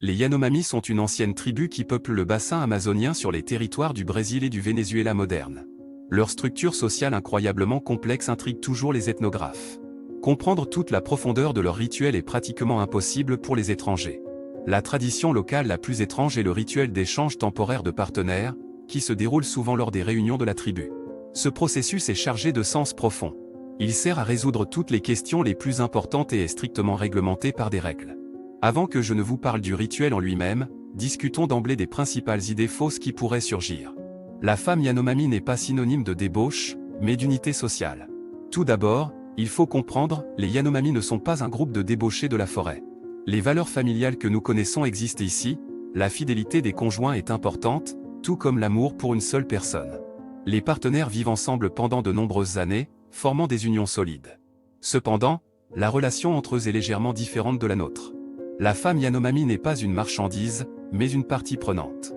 Les Yanomami sont une ancienne tribu qui peuple le bassin amazonien sur les territoires du Brésil et du Venezuela moderne. Leur structure sociale incroyablement complexe intrigue toujours les ethnographes. Comprendre toute la profondeur de leur rituel est pratiquement impossible pour les étrangers. La tradition locale la plus étrange est le rituel d'échange temporaire de partenaires, qui se déroule souvent lors des réunions de la tribu. Ce processus est chargé de sens profond. Il sert à résoudre toutes les questions les plus importantes et est strictement réglementé par des règles. Avant que je ne vous parle du rituel en lui-même, discutons d'emblée des principales idées fausses qui pourraient surgir. La femme Yanomami n'est pas synonyme de débauche, mais d'unité sociale. Tout d'abord, il faut comprendre, les Yanomami ne sont pas un groupe de débauchés de la forêt. Les valeurs familiales que nous connaissons existent ici, la fidélité des conjoints est importante, tout comme l'amour pour une seule personne. Les partenaires vivent ensemble pendant de nombreuses années, formant des unions solides. Cependant, la relation entre eux est légèrement différente de la nôtre. La femme Yanomami n'est pas une marchandise, mais une partie prenante.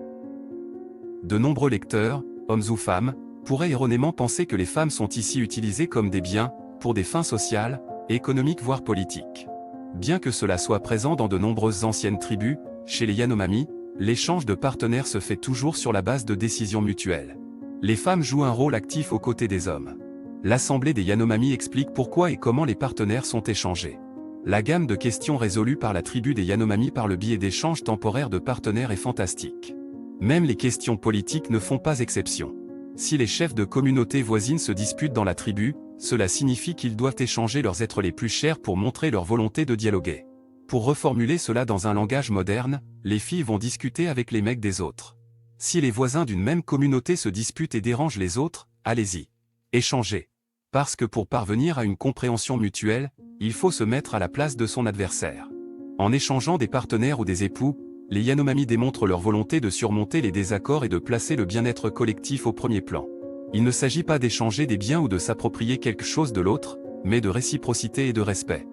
De nombreux lecteurs, hommes ou femmes, pourraient erronément penser que les femmes sont ici utilisées comme des biens, pour des fins sociales, économiques voire politiques. Bien que cela soit présent dans de nombreuses anciennes tribus, chez les Yanomami, l'échange de partenaires se fait toujours sur la base de décisions mutuelles. Les femmes jouent un rôle actif aux côtés des hommes. L'Assemblée des Yanomami explique pourquoi et comment les partenaires sont échangés. La gamme de questions résolues par la tribu des Yanomami par le biais d'échanges temporaires de partenaires est fantastique. Même les questions politiques ne font pas exception. Si les chefs de communautés voisines se disputent dans la tribu, cela signifie qu'ils doivent échanger leurs êtres les plus chers pour montrer leur volonté de dialoguer. Pour reformuler cela dans un langage moderne, les filles vont discuter avec les mecs des autres. Si les voisins d'une même communauté se disputent et dérangent les autres, allez-y. Échangez. Parce que pour parvenir à une compréhension mutuelle, il faut se mettre à la place de son adversaire. En échangeant des partenaires ou des époux, les Yanomami démontrent leur volonté de surmonter les désaccords et de placer le bien-être collectif au premier plan. Il ne s'agit pas d'échanger des biens ou de s'approprier quelque chose de l'autre, mais de réciprocité et de respect.